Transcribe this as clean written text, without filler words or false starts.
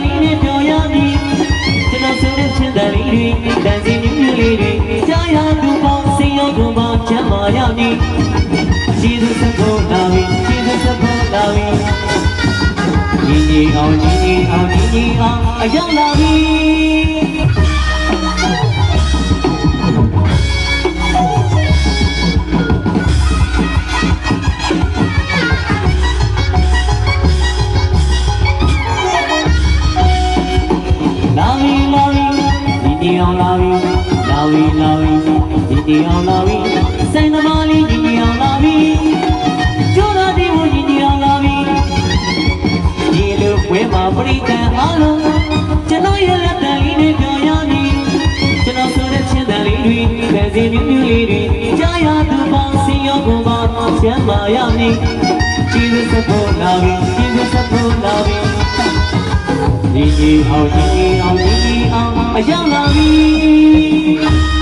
လေးနဲ့ပြောရမည်ကျွန်တော်ဆိုတဲ့ချစ်တဲ့လေးတွေတန်စီမျိုးမျိုးလေးတွေကြားရသူပေါင်းစိတ်ရောကိုမှချမ်းသာရမည်ကျေးဇူးစဖို့လာပြီကျေးဇူးစဖို့လာပြီညီအောင်အရောက်လာပြီဒီအောင်လာပြီဆိုင်သမားလေးဒီအောင်လာပြီကျိုးတော်ဒီကိုဒီအောင်လာပြီဒီလိုပွဲမှာပရိသတ်အားလုံးကျွန်တော်ရဲ့လက်တံလေးနဲ့ပြောရမည်ကျွန်တော်ဆိုတဲ့ချစ်တဲ့လေးတွေပဲစီမျိုးမျိုးလေးတွေကြားရသူပေါင်းစင်ရောကိုပါချမ်းသာရမည်ကျေးဇူးစဖို့လာပြီကျေးဇူးစဖို့လာပြီဒီအောင်အရောက်လာပြီ